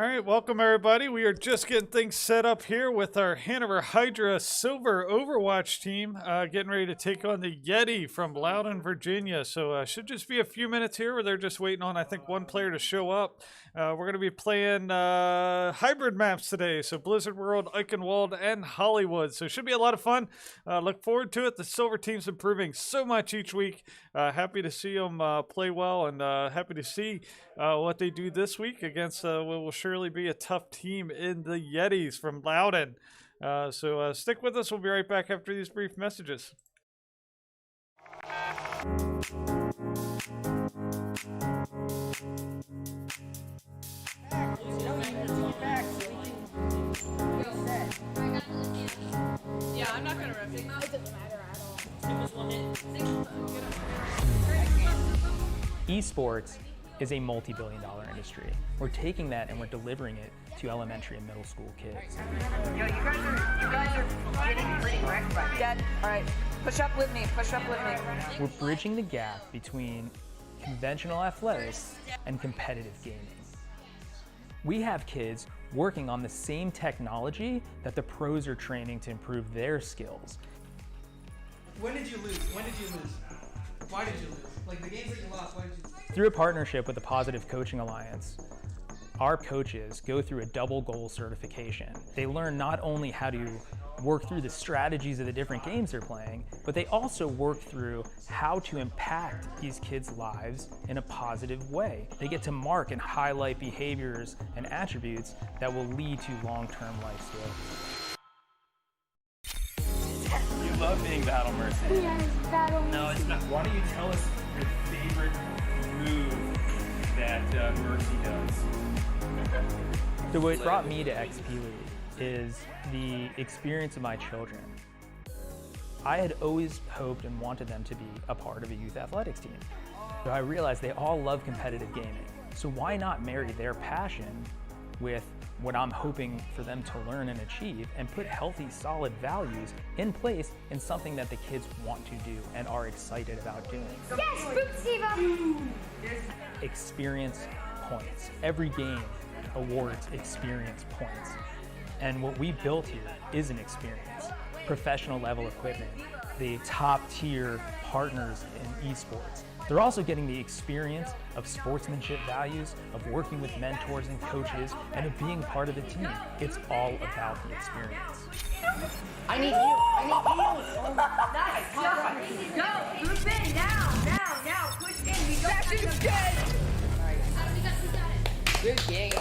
right, welcome everybody. We are just getting things set up here with our Hanover Hydra Silver Overwatch team, getting ready to take on the Yeti from Loudoun, Virginia. So should just be a few minutes here where they're just waiting on, I think, one player to show up. We're going to be playing hybrid maps today, so Blizzard World, Eichenwald, and Hollywood. So it should be a lot of fun. Look forward to it. The Silver team's improving so much each week. Happy to see them play well, and happy to see what they do this week against what will surely be a tough team in the Yetis from Loudoun. So stick with us. We'll be right back after these brief messages. Yeah, I'm not gonna rip it. It doesn't matter at all. Esports is a multi-billion-dollar industry. We're taking that and we're delivering it to elementary and middle school kids. Yo, you guys are getting pretty wrecked right now. Dad, all right, push up with me. We're bridging the gap between conventional athletics and competitive gaming. We have kids working on the same technology that the pros are training to improve their skills. When did you lose? Why did you lose? Like the games that you lost, why did you lose? Through a partnership with the Positive Coaching Alliance, our coaches go through a double goal certification. They learn not only how to work through the strategies of the different games they're playing, but they also work through how to impact these kids' lives in a positive way. They get to mark and highlight behaviors and attributes that will lead to long-term life skills. You love being Battle Mercy. Yes, battle. No, it's not. Why don't you tell us your favorite move that Mercy does? So what brought me to XP League is the experience of my children. I had always hoped and wanted them to be a part of a youth athletics team. So I realized they all love competitive gaming. So why not marry their passion with what I'm hoping for them to learn and achieve and put healthy, solid values in place in something that the kids want to do and are excited about doing. Yes, Boop Siva. Experience points. Every game awards experience points. And what we built here is an experience. Professional level equipment, the top tier partners in esports. They're also getting the experience of sportsmanship values, of working with mentors and coaches, and of being part of the team. It's all about the experience. I need you. Nice. Go. Move in. Now. Push in. We don't have to. Good game.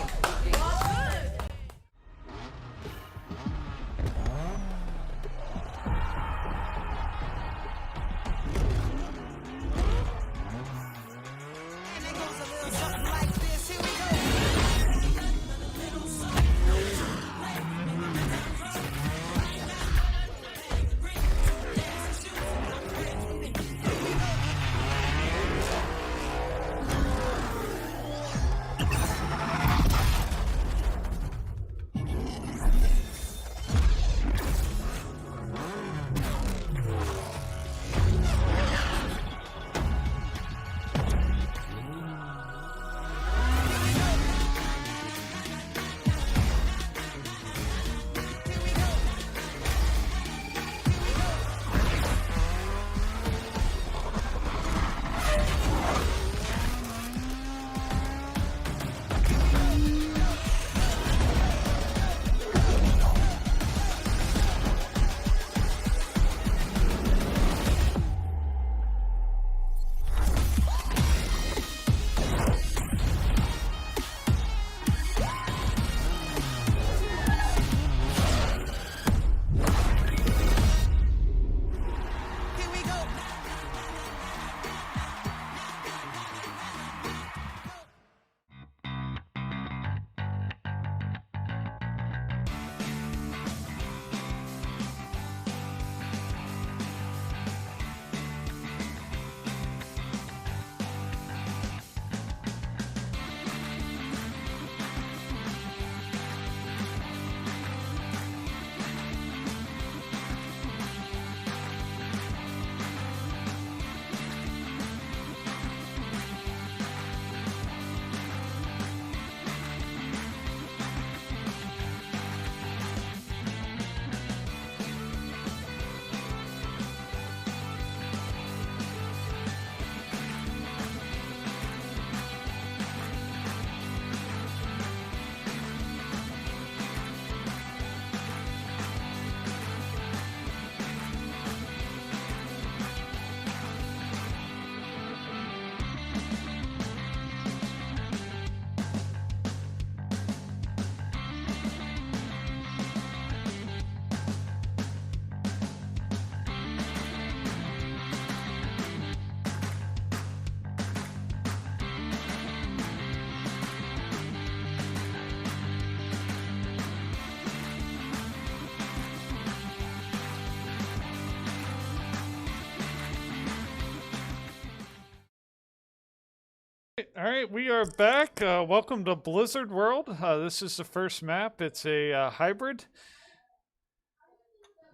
All right, we are back. Welcome to Blizzard World. This is the first map. It's a hybrid.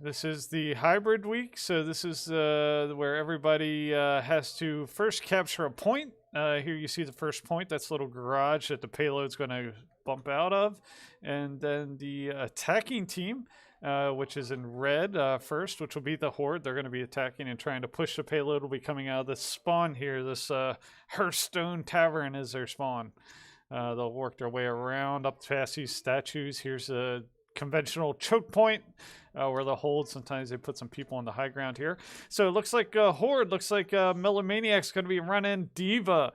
This is the hybrid week, so this is where everybody has to first capture a point. Here you see the first point. That's a little garage that the payload's going to bump out of. And then the attacking team, which is in red first, which will be the Horde. They're going to be attacking and trying to push the payload. Will be coming out of this spawn here. This Hearthstone Tavern is their spawn. They'll work their way around up past these statues. Here's a conventional choke point where they'll hold. Sometimes they put some people on the high ground here. So it looks like Horde, looks like Melomaniac's going to be running Diva.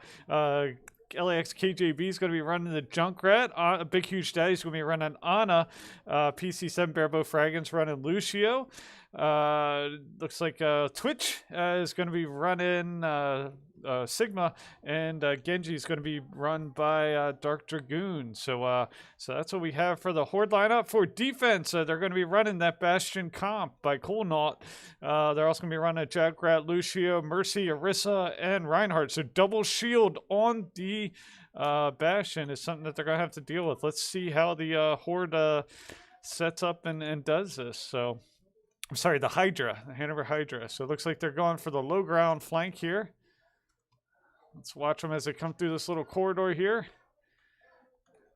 LAX KJB is going to be running the Junkrat. A Big Huge Daddy's going to be running Ana. PC7 Barebow Fraggins running Lucio. Looks like Twitch is going to be running Sigma, and Genji is going to be run by Dark Dragoon. So that's what we have for the Horde lineup. For defense, they're going to be running that Bastion comp by Coolnaut. They're also going to be running Junkrat, Lucio, Mercy, Orisa, and Reinhardt. So double shield on the Bastion is something that they're going to have to deal with. Let's see how the Horde sets up and does this. So, I'm sorry, the Hydra, the Hanover Hydra. So it looks like they're going for the low ground flank here. Let's watch them as they come through this little corridor here.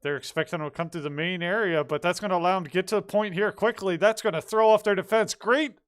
They're expecting them to come through the main area, but that's going to allow them to get to the point here quickly. That's going to throw off their defense. Great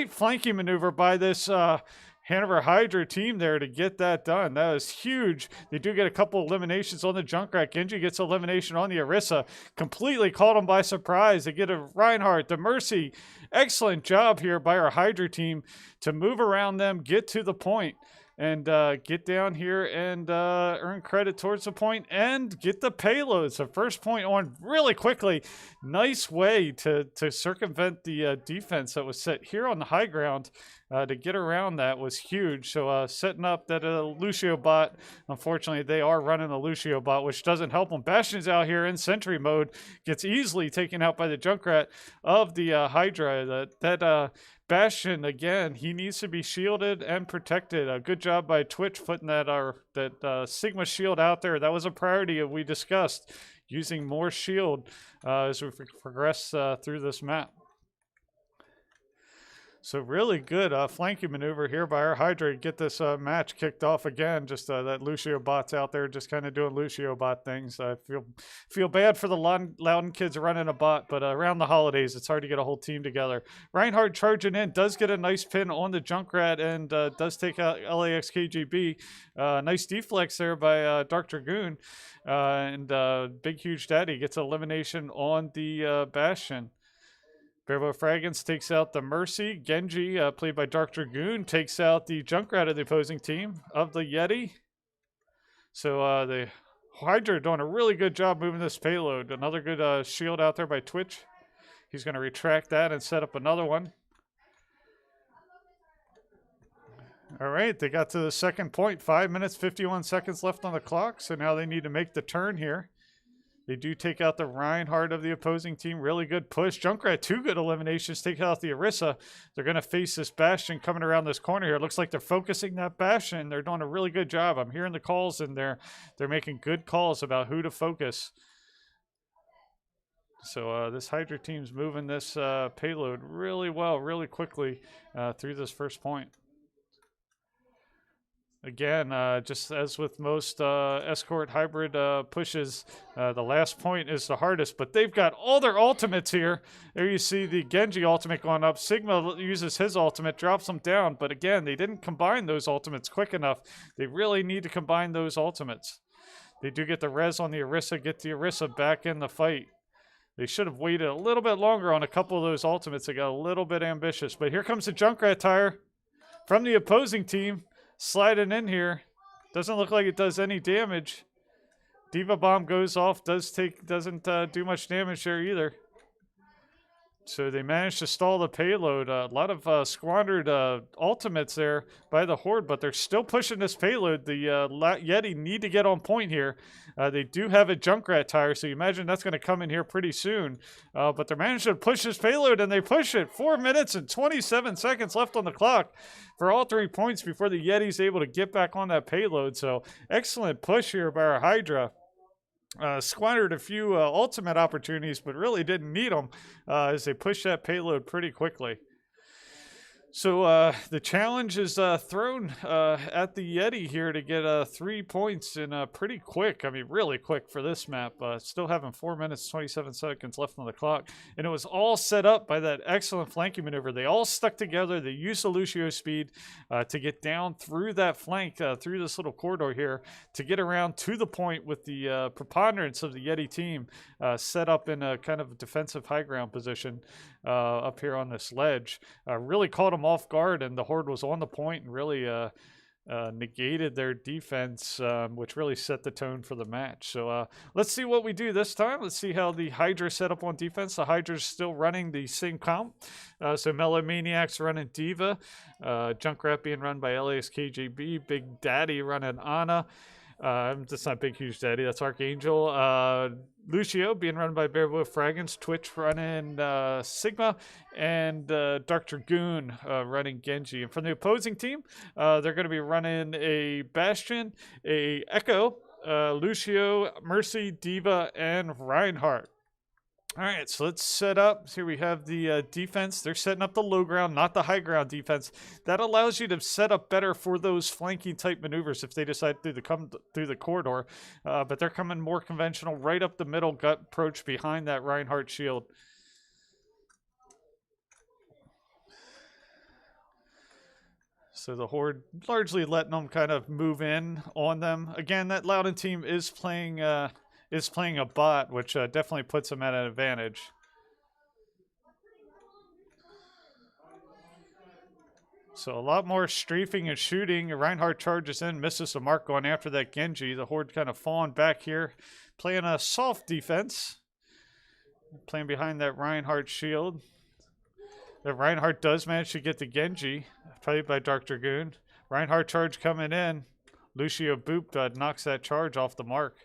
flanking maneuver by this Hanover Hydra team there to get that done. That was huge. They do get a couple eliminations on the Junkrat. Genji gets elimination on the Orisa. Completely caught them by surprise. They get a Reinhardt, the Mercy. Excellent job here by our Hydra team to move around them, get to the point, and get down here and earn credit towards the point and get the payloads. The first point on really quickly. Nice way to circumvent the defense that was set here on the high ground. To get around that was huge. So setting up that Lucio bot, unfortunately they are running a Lucio bot, which doesn't help them. Bastion's out here in sentry mode, gets easily taken out by the Junkrat of the Hydra. That Bastion, again, he needs to be shielded and protected. Good job by Twitch putting that Sigma shield out there. That was a priority we discussed, using more shield as we progress through this map. So really good flanking maneuver here by our Hydra to get this match kicked off again. Just that Lucio bot's out there just kind of doing Lucio bot things. I feel bad for the Loudoun kids running a bot, but around the holidays, it's hard to get a whole team together. Reinhardt charging in, does get a nice pin on the Junkrat and does take out LAX KGB. Nice deflex there by Dark Dragoon. And Big Huge Daddy gets elimination on the Bastion. Barebow Fraggins takes out the Mercy. Genji, played by Dark Dragoon, takes out the Junkrat of the opposing team of the Yeti. So the Hydra doing a really good job moving this payload. Another good shield out there by Twitch. He's going to retract that and set up another one. All right, they got to the second point. 5 minutes, 51 seconds left on the clock. So now they need to make the turn here. They do take out the Reinhardt of the opposing team. Really good push. Junkrat, 2 good eliminations. Take out the Orisa. They're going to face this Bastion coming around this corner here. It looks like they're focusing that Bastion. They're doing a really good job. I'm hearing the calls in there. They're making good calls about who to focus. So this Hydra team's moving this payload really well, really quickly through this first point. Again, just as with most escort hybrid pushes, the last point is the hardest, but they've got all their ultimates here. There you see the Genji ultimate going up. Sigma uses his ultimate, drops them down, but again, they didn't combine those ultimates quick enough. They really need to combine those ultimates. They do get the res on the Orisa, get the Orisa back in the fight. They should have waited a little bit longer on a couple of those ultimates. They got a little bit ambitious, but here comes the Junkrat tire from the opposing team. Sliding in here. Doesn't look like it does any damage. Diva bomb goes off. Doesn't do much damage there either. So they managed to stall the payload. A lot of squandered ultimates there by the Horde, but they're still pushing this payload. The Yeti need to get on point here. They do have a Junkrat tire, so you imagine that's going to come in here pretty soon. But they're managing to push this payload, and they push it. 4 minutes and 27 seconds left on the clock for all 3 points before the Yeti's able to get back on that payload. So excellent push here by our Hydra. Squandered a few ultimate opportunities, but really didn't need them as they pushed that payload pretty quickly. So the challenge is thrown at the Yeti here to get 3 points in pretty quick. I mean, really quick for this map. Still having 4 minutes, 27 seconds left on the clock. And it was all set up by that excellent flanking maneuver. They all stuck together. They used the Lucio speed to get down through that flank, through this little corridor here, to get around to the point with the preponderance of the Yeti team set up in a kind of defensive high ground position up here on this ledge. Really caught them off guard, and the Horde was on the point and really negated their defense, which really set the tone for the match. So let's see what we do this time. Let's see how the Hydra set up on defense. The Hydra's still running the same comp. So Mellow Maniac's running Diva, Junkrat being run by LAX KJB, Big Daddy running Ana. That's not Big Huge Daddy, that's Archangel. Lucio being run by Bearbow Fragments, Twitch running Sigma, and Dark Dragoon running Genji. And from the opposing team, they're going to be running a Bastion, a Echo, Lucio, Mercy, Diva, and Reinhardt. All right, so let's set up. Here we have the defense. They're setting up the low ground, not the high ground defense. That allows you to set up better for those flanking type maneuvers if they decide to come through the corridor. But they're coming more conventional, right up the middle gut approach behind that Reinhardt shield. So the Horde largely letting them kind of move in on them. Again, that Loudoun team is playing a bot, which definitely puts them at an advantage. So a lot more strafing and shooting. Reinhardt charges in, misses the mark going after that Genji. The Horde kind of falling back here, playing a soft defense, playing behind that Reinhardt shield. The Reinhardt does manage to get the Genji, played by Dark Dragoon. Reinhardt charge coming in. Lucio Boop knocks that charge off the mark.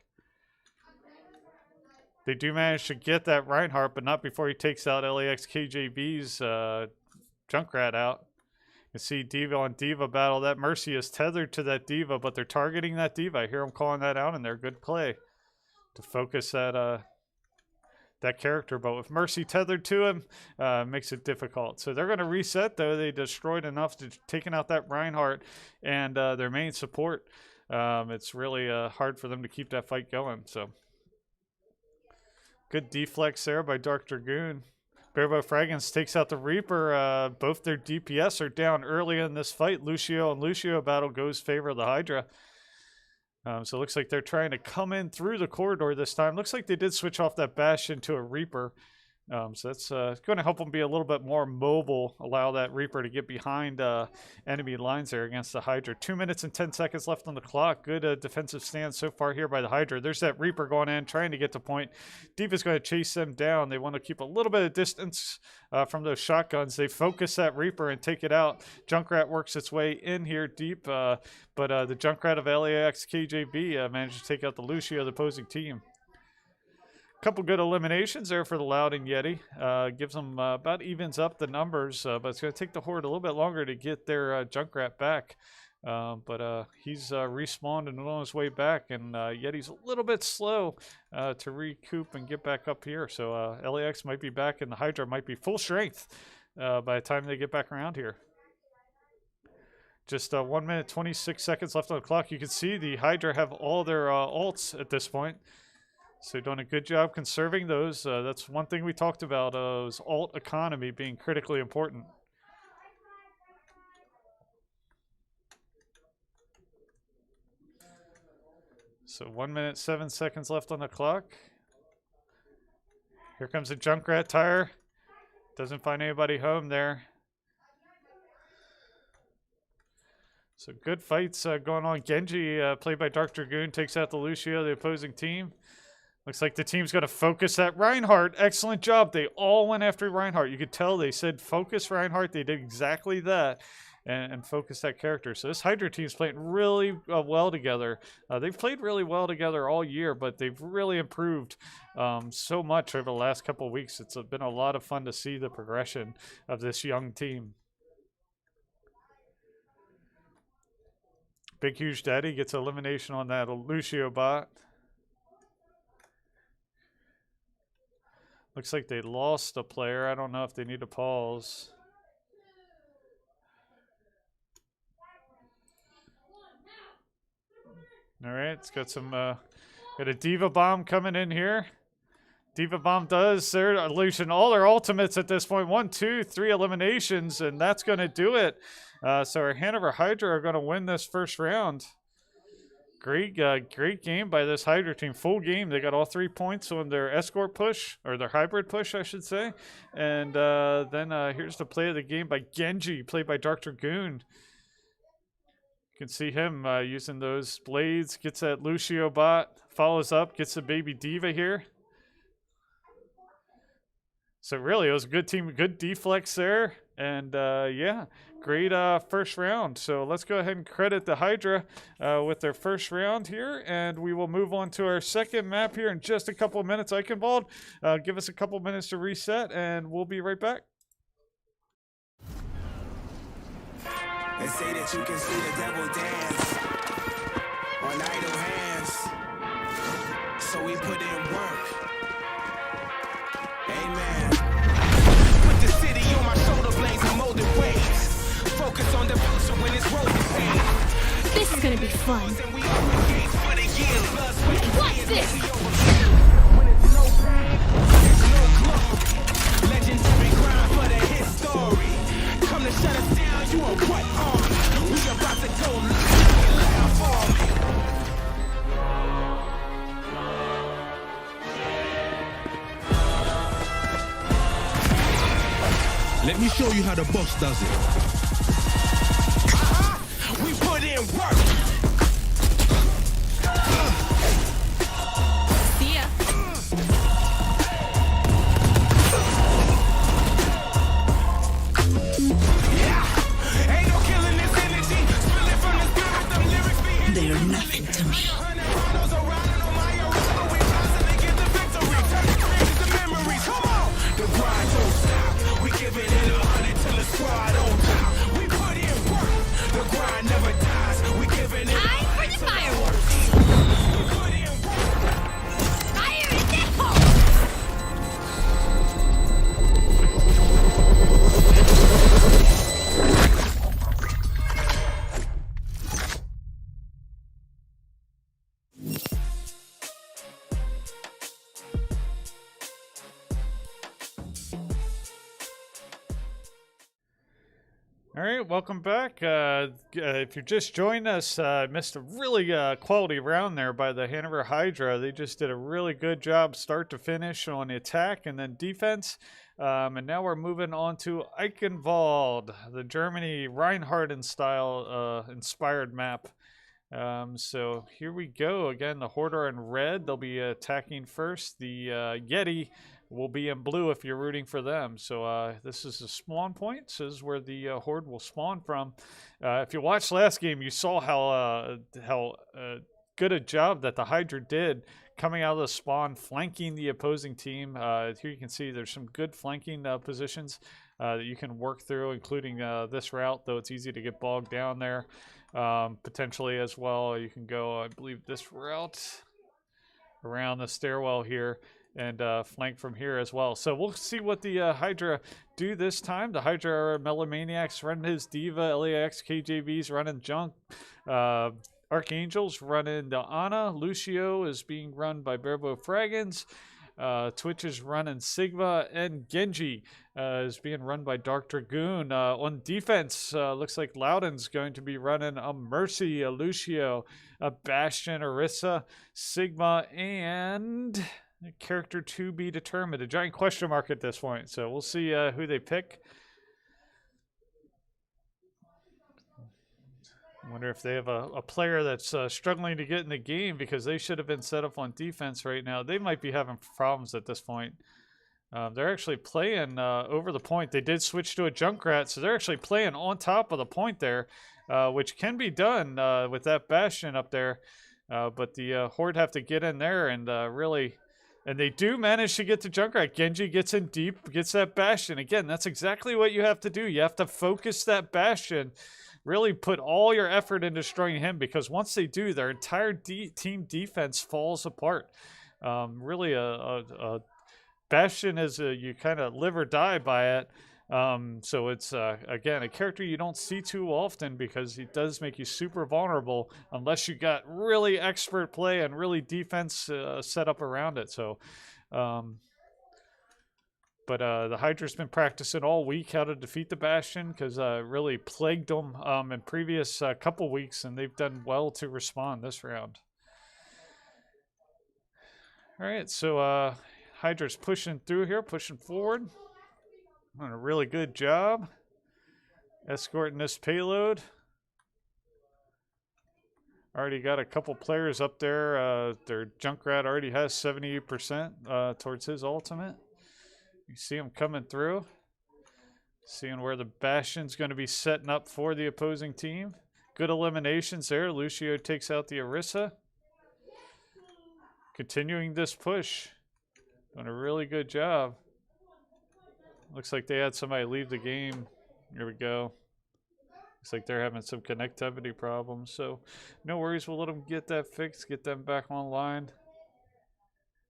They do manage to get that Reinhardt, but not before he takes out LAX KJB's Junkrat out. You see Diva on Diva battle. That Mercy is tethered to that Diva, but they're targeting that Diva. I hear them calling that out in there. Good play to focus that character, but with Mercy tethered to him, makes it difficult. So they're going to reset, though. They destroyed enough to taking out that Reinhardt and their main support. It's really hard for them to keep that fight going. So good deflex there by Dark Dragoon. Bearbow Fragments takes out the Reaper. Both their DPS are down early in this fight. Lucio and Lucio battle goes favor of the Hydra. So it looks like they're trying to come in through the corridor this time. Looks like they did switch off that Bastion to a Reaper. So that's going to help them be a little bit more mobile, allow that Reaper to get behind enemy lines there against the Hydra. 2 minutes and 10 seconds left on the clock. Good defensive stand so far here by the Hydra. There's that Reaper going in, trying to get to point. Diva's going to chase them down. They want to keep a little bit of distance from those shotguns. They focus that Reaper and take it out. Junkrat works its way in here deep, but the Junkrat of LAX KJB managed to take out the Lucio, the opposing team. Couple good eliminations there for the Loudoun Yeti. Gives them about evens up the numbers, but it's going to take the Horde a little bit longer to get their Junkrat back. But he's respawned and on his way back, and Yeti's a little bit slow to recoup and get back up here. So LAX might be back, and the Hydra might be full strength by the time they get back around here. Just 1 minute, 26 seconds left on the clock. You can see the Hydra have all their ults at this point. So doing a good job conserving those. That's one thing we talked about, is alt economy being critically important. So 1 minute, 7 seconds left on the clock. Here comes a Junkrat tire. Doesn't find anybody home there. So good fights going on. Genji, played by Dark Dragoon, takes out the Lucio, the opposing team. Looks like the team's going to focus at Reinhardt. Excellent job. They all went after Reinhardt. You could tell they said focus Reinhardt. They did exactly that and focus that character. So this Hydra team's playing really well together. They've played really well together all year, but they've really improved so much over the last couple of weeks. It's been a lot of fun to see the progression of this young team. Big Huge Daddy gets elimination on that Lucio bot. Looks like they lost a player. I don't know if they need to pause. All right, it's got some, got a Diva Bomb coming in here. Diva Bomb does their illusion, all their ultimates at this point. 1, 2, 3 eliminations, and that's going to do it. So our Hanover Hydra are going to win this first round. Great game by this Hydra team. Full game. They got all 3 points on their escort push, or their hybrid push, I should say. And then here's the play of the game by Genji, played by Dark Dragoon. You can see him using those blades. Gets that Lucio bot. Follows up. Gets the baby Diva here. So really, it was a good team. Good deflex there. And yeah, great first round. So let's go ahead and credit the Hydra with their first round here. And we will move on to our second map here in just a couple of minutes. Eichenwald, give us a couple of minutes to reset, and we'll be right back. They say that you can see the devil dance on idle hands. So we put in work. Amen. Put the city on my shoulder blades and molded waves. Focus on the future when it's rolling pain. This is gonna be fun. What's this? When it's no pain, it's no glory. Legendary grind for the history. Come to shut us down, you are what on? We about to go loud for me. Let me show you how the boss does it. We put in work. See ya. Yeah, ain't no killing this energy. Spilling from the spirit, them lyrics be hitting. They are nothing to me. Come on, the grind don't stop. We giving it 100 till the squad on top. We put in work. The grind never dies. We giving it Time for the fireworks. We put in work. Fire in the hole. All right, welcome back. If you just joined us, missed a really quality round there by the Hanover Hydra. They just did a really good job start to finish on the attack and then defense. And now we're moving on to Eichenwald, the Germany Reinhardt style inspired map. So here we go. Again, the Horde are in red. They'll be attacking first. The Yeti will be in blue if you're rooting for them. So this is the spawn point. This is where the Horde will spawn from. If you watched last game, you saw how good a job that the Hydra did coming out of the spawn, flanking the opposing team. Here you can see there's some good flanking positions that you can work through, including this route, though it's easy to get bogged down there. Potentially as well, you can go, I believe, this route around the stairwell here and flank from here as well. So we'll see what the Hydra do this time. The Hydra are Melomaniacs running his Diva, LAX, KJV's running Junk, Archangels running the Ana, Lucio is being run by Berbo Fraggins, Twitch is running Sigma, and Genji is being run by Dark Dragoon. On defense, looks like Loudoun's going to be running a Mercy, a Lucio, a Bastion, Orisa, Sigma, and character to be determined. A giant question mark at this point. So we'll see who they pick. Wonder if they have a player that's struggling to get in the game because they should have been set up on defense right now. They might be having problems at this point. They're actually playing over the point. They did switch to a Junkrat, so they're actually playing on top of the point there, which can be done with that Bastion up there. But the Horde have to get in there and really... And they do manage to get to Junkrat. Genji gets in deep, gets that Bastion. Again, that's exactly what you have to do. You have to focus that Bastion. Really put all your effort in destroying him, because once they do, their entire team defense falls apart. Really, a Bastion is you kind of live or die by it. So it's, again, a character you don't see too often because he does make you super vulnerable unless you got really expert play and really defense set up around it. So, but the Hydra's been practicing all week how to defeat the Bastion because really plagued them in previous couple weeks, and they've done well to respond this round. All right, so Hydra's pushing through here, pushing forward. Doing a really good job escorting this payload. Already got a couple players up there. Their Junkrat already has 78% towards his ultimate. You see him coming through. Seeing where the Bastion's going to be setting up for the opposing team. Good eliminations there. Lucio takes out the Orisa. Continuing this push. Doing a really good job. Looks like they had somebody leave the game. Here we go. Looks like they're having some connectivity problems. So no worries. We'll let them get that fixed. Get them back online.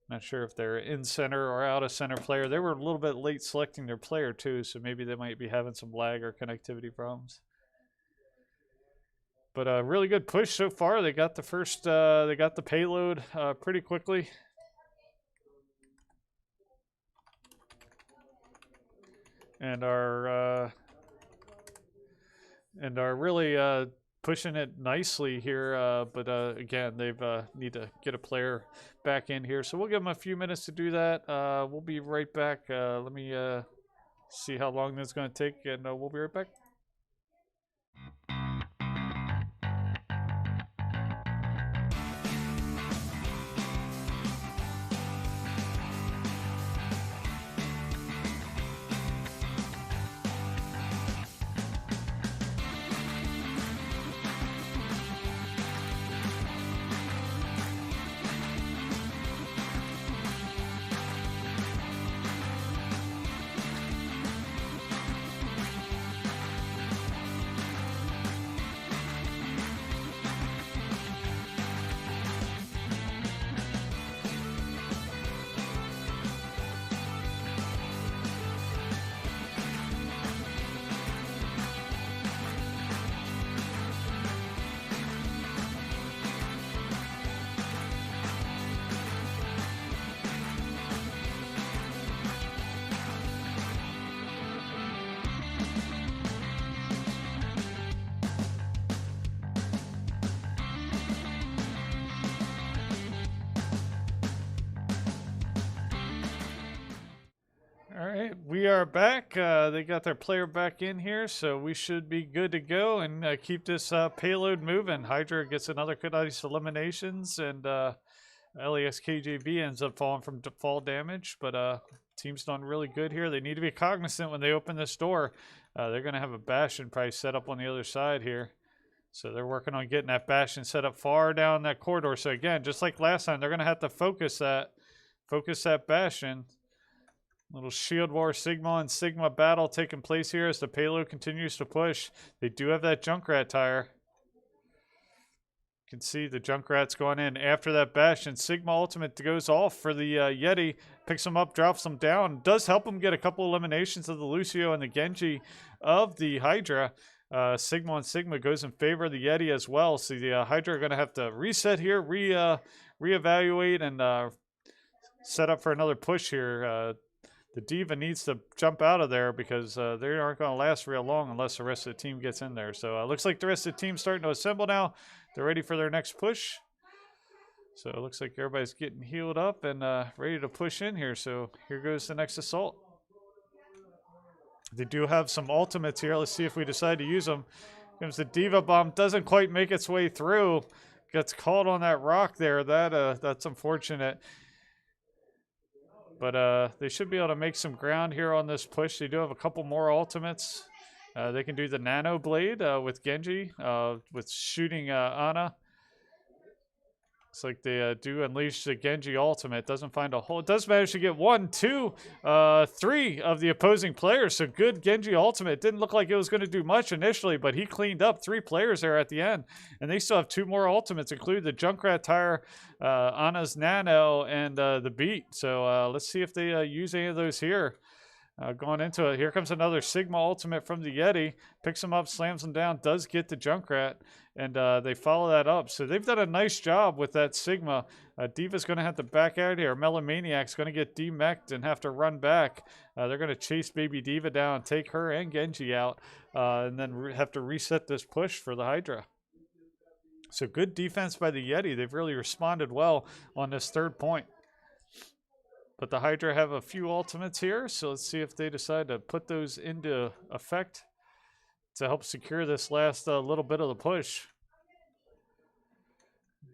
Not sure if they're in center or out of center player. They were a little bit late selecting their player too. So maybe they might be having some lag or connectivity problems. But a really good push so far. They got the first, they got the payload pretty quickly. And are really pushing it nicely here. But again, they've need to get a player back in here. So we'll give them a few minutes to do that. We'll be right back. Let me see how long this is going to take, and we'll be right back. Alright, we are back. They got their player back in here, so we should be good to go and keep this payload moving. Hydra gets another nice eliminations, and LASKJB ends up falling from fall damage, but team's done really good here. They need to be cognizant when they open this door. They're going to have a Bastion probably set up on the other side here. So they're working on getting that Bastion set up far down that corridor. So again, just like last time, they're going to have to focus that Bastion. Little Shield War Sigma and Sigma battle taking place here as the payload continues to push. They do have that Junkrat tire. You can see the Junkrat's going in after that Bastion. Sigma ultimate goes off for the Yeti. Picks him up, drops him down. Does help him get a couple eliminations of the Lucio and the Genji of the Hydra. Sigma and Sigma goes in favor of the Yeti as well. So the Hydra are going to have to reset here, reevaluate, and set up for another push here. The Diva needs to jump out of there because they aren't going to last real long unless the rest of the team gets in there. So it looks like the rest of the team's starting to assemble now. They're ready for their next push. So it looks like everybody's getting healed up and ready to push in here. So here goes the next assault. They do have some ultimates here. Let's see if we decide to use them. Comes the Diva Bomb. Doesn't quite make its way through. Gets caught on that rock there. That's unfortunate. But they should be able to make some ground here on this push. They do have a couple more ultimates. They can do the Nano Blade with Genji, with shooting Ana. Looks like they do unleash the Genji ultimate. Doesn't find a hole. It does manage to get 1, 2, 3 of the opposing players. So good Genji ultimate. Didn't look like it was going to do much initially, but he cleaned up 3 players there at the end. And they still have 2 more ultimates, including the Junkrat Tire, Ana's Nano, and the Beat. So let's see if they use any of those here. Going into it, here comes another Sigma ultimate from the Yeti. Picks him up, slams him down, does get the Junkrat, and they follow that up. So they've done a nice job with that Sigma. Diva's going to have to back out here. Melomaniac's going to get demech'd and have to run back. They're going to chase Baby Diva down, take her and Genji out, and then have to reset this push for the Hydra. So good defense by the Yeti. They've really responded well on this 3rd point. But the Hydra have a few ultimates here, so let's see if they decide to put those into effect to help secure this last little bit of the push.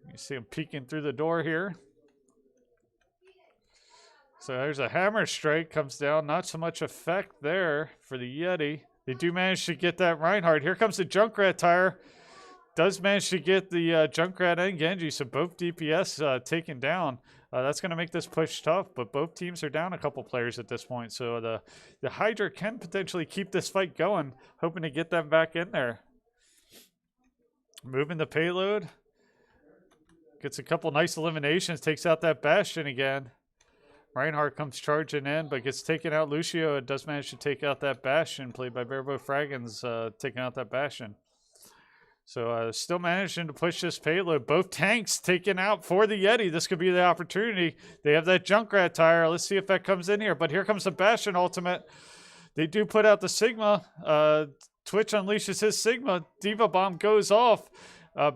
You see them peeking through the door here. So there's a hammer strike, comes down. Not so much effect there for the Yeti. They do manage to get that Reinhardt. Here comes the Junkrat Tire. Does manage to get the Junkrat and Genji, so both DPS taken down. That's going to make this push tough, but both teams are down a couple players at this point. So the Hydra can potentially keep this fight going, hoping to get them back in there. Moving the payload. Gets a couple nice eliminations, takes out that Bastion again. Reinhardt comes charging in, but gets taken out. Lucio it does manage to take out that Bastion, played by Barebow Fraggins, taking out that Bastion. So still managing to push this payload. Both tanks taken out for the Yeti. This could be the opportunity. They have that Junkrat Tire. Let's see if that comes in here. But here comes the Bastion ultimate. They do put out the Sigma. Twitch unleashes his Sigma. Diva Bomb goes off.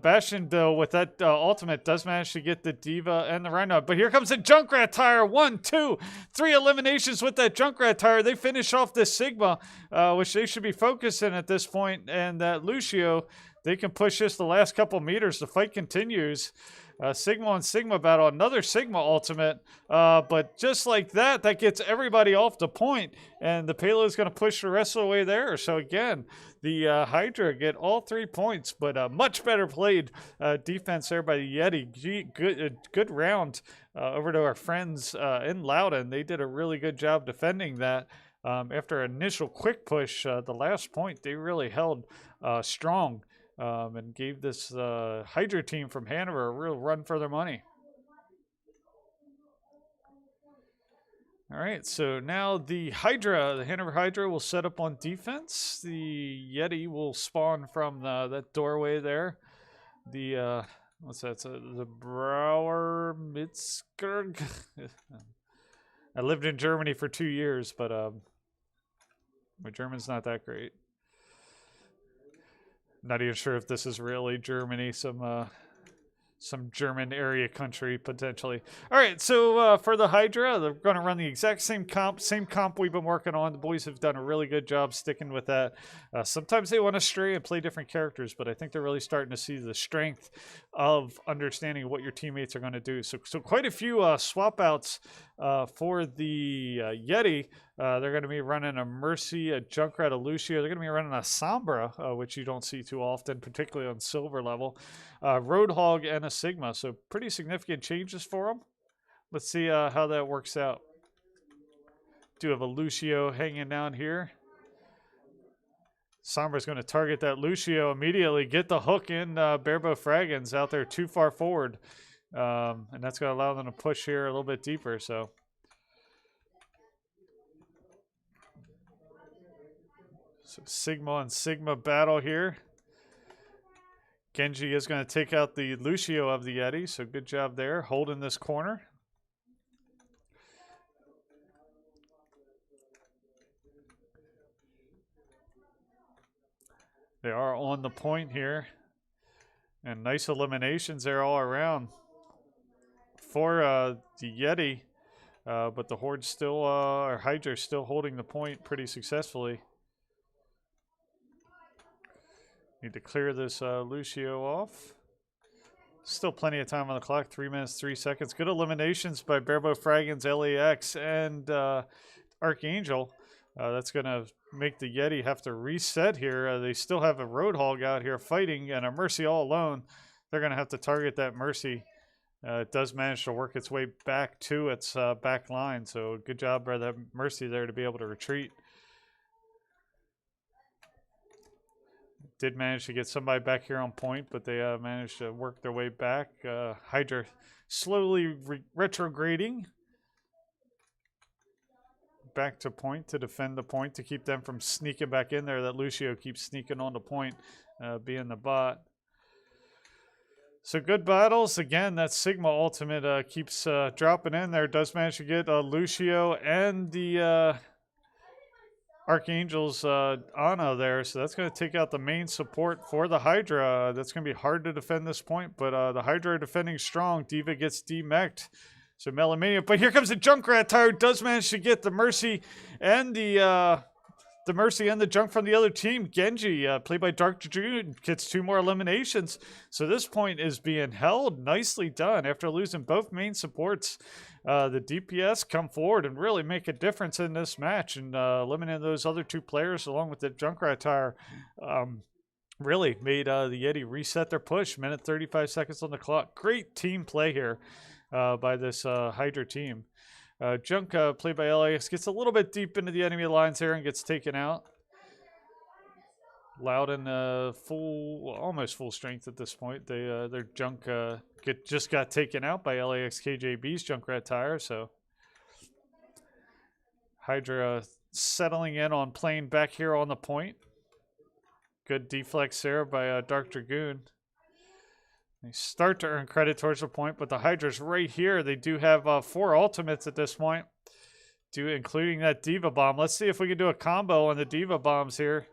Bastion, though, with that ultimate, does manage to get the Diva and the Rhino. But here comes the Junkrat Tire. 1, 2, 3 eliminations with that Junkrat Tire. They finish off this Sigma, which they should be focusing at this point. And that Lucio, they can push this the last couple meters. The fight continues. Sigma on Sigma battle. Another Sigma ultimate. But just like that, that gets everybody off the point. And the payload is going to push the rest of the way there. So again, the Hydra get all 3 points. But much better played defense there by the Yeti. Good round over to our friends in Loudoun. They did a really good job defending that. After an initial quick push, the last point, they really held strong. And gave this Hydra team from Hanover a real run for their money. All right, so now the Hydra, the Hanover Hydra, will set up on defense. The Yeti will spawn from that doorway there. The, what's that? The Brauer Mitzgerg. I lived in Germany for 2 years, but my German's not that great. Not even sure if this is really Germany, some German area country potentially. All right, so for the Hydra, they're going to run the exact same comp we've been working on. The boys have done a really good job sticking with that. Sometimes they want to stray and play different characters, but I think they're really starting to see the strength of understanding what your teammates are going to do. So quite a few swap outs for the Yeti. They're going to be running a Mercy, a Junkrat, a Lucio. They're going to be running a Sombra, which you don't see too often, particularly on silver level. Roadhog and a Sigma. So pretty significant changes for them. Let's see how that works out. Do have a Lucio hanging down here. Sombra's going to target that Lucio immediately. Get the hook in Barebow Fraggins out there too far forward. And that's going to allow them to push here a little bit deeper. So Sigma and Sigma battle here. Genji is going to take out the Lucio of the Yeti, so good job there, holding this corner. They are on the point here. And nice eliminations there all around for the Yeti. But the Horde still, or Hydra still holding the point pretty successfully. Need to clear this Lucio off. Still plenty of time on the clock. 3 minutes, 3 seconds. Good eliminations by Barebo Fraggins, LAX, and Archangel. That's going to make the Yeti have to reset here. They still have a Roadhog out here fighting and a Mercy all alone. They're going to have to target that Mercy. It does manage to work its way back to its back line. So good job by that Mercy there to be able to retreat. Did manage to get somebody back here on point, but they managed to work their way back. Hydra slowly retrograding back to point to defend the point to keep them from sneaking back in there. That Lucio keeps sneaking on the point, being the bot. So good battles. Again, that Sigma ultimate keeps dropping in there. Does manage to get Lucio and the Archangel's Ana there. So that's going to take out the main support for the Hydra. That's going to be hard to defend this point, but the Hydra are defending strong. D.Va gets demech'd. So Melamania, but here comes the Junkrat Tire. Does manage to get the Mercy and the Mercy and the Junk from the other team. Genji, played by Dark Dragoon, gets 2 more eliminations. So this point is being held. Nicely done. After losing both main supports, the DPS come forward and really make a difference in this match, and eliminating those other 2 players along with the Junkrat Tire really made the Yeti reset their push. Minute 35 seconds on the clock. Great team play here by this Hydra team. Junk, played by LAX, gets a little bit deep into the enemy lines here and gets taken out. Loudoun, almost full strength at this point. Their Junk just got taken out by LAX KJB's Junkrat Tire. So Hydra settling in on playing back here on the point. Good deflex there by Dark Dragoon. They start to earn credit towards the point, but the Hydra's right here. They do have 4 ultimates at this point, including that Diva Bomb. Let's see if we can do a combo on the Diva Bombs here.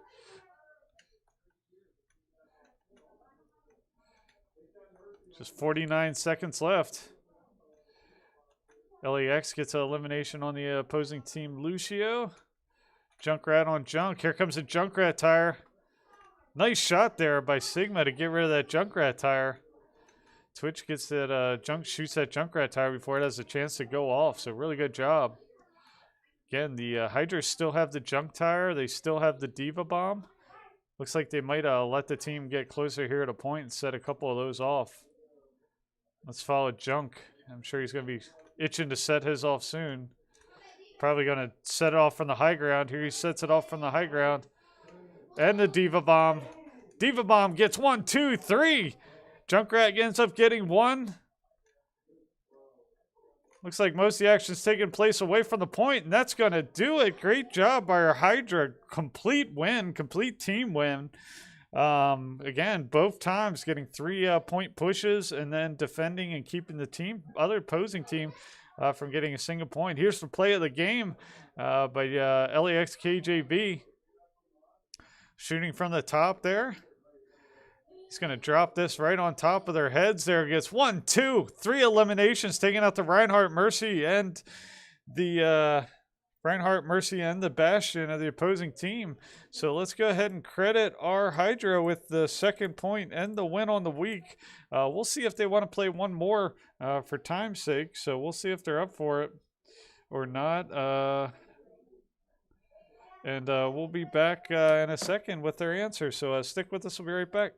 Just 49 seconds left. LAX gets an elimination on the opposing team, Lucio. Junkrat on Junk. Here comes a Junkrat Tire. Nice shot there by Sigma to get rid of that Junkrat Tire. Twitch gets that Junk, shoots that Junkrat Tire before it has a chance to go off. So really good job. Again, the Hydras still have the Junk Tire. They still have the Diva Bomb. Looks like they might let the team get closer here to point and set a couple of those off. Let's follow Junk. I'm sure he's going to be itching to set his off soon. Probably going to set it off from the high ground. Here he sets it off from the high ground. And the Diva Bomb. Diva Bomb gets 1, 2, 3. Junkrat ends up getting 1. Looks like most of the action's taking place away from the point, and that's going to do it. Great job by our Hydra. Complete win, complete team win. Again, both times getting 3 point pushes and then defending and keeping the other opposing team from getting a single point. Here's the play of the game by LAX KJB. Shooting from the top there. He's going to drop this right on top of their heads there. Gets 1, 2, 3 eliminations, taking out the Reinhardt Mercy and the Bastion of the opposing team. So let's go ahead and credit our Hydra with the 2nd point and the win on the week. We'll see if they want to play one more for time's sake. So we'll see if they're up for it or not. And we'll be back in a second with their answer. So stick with us. We'll be right back.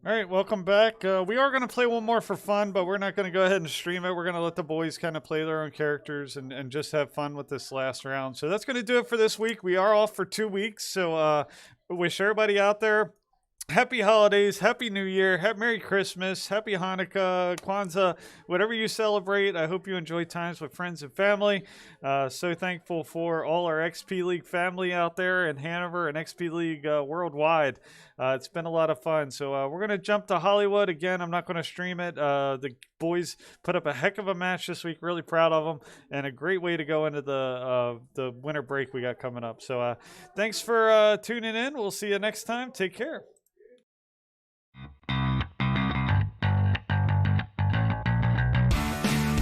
All right, welcome back. We are going to play one more for fun, but we're not going to go ahead and stream it. We're going to let the boys kind of play their own characters and just have fun with this last round. So that's going to do it for this week. We are off for 2 weeks, so wish everybody out there happy holidays, happy New Year, Merry Christmas, happy Hanukkah, Kwanzaa, whatever you celebrate. I hope you enjoy times with friends and family. So thankful for all our XP League family out there in Hanover and XP League worldwide. It's been a lot of fun. So we're going to jump to Hollywood again. I'm not going to stream it. The boys put up a heck of a match this week. Really proud of them, and a great way to go into the winter break we got coming up. So thanks for tuning in. We'll see you next time. Take care.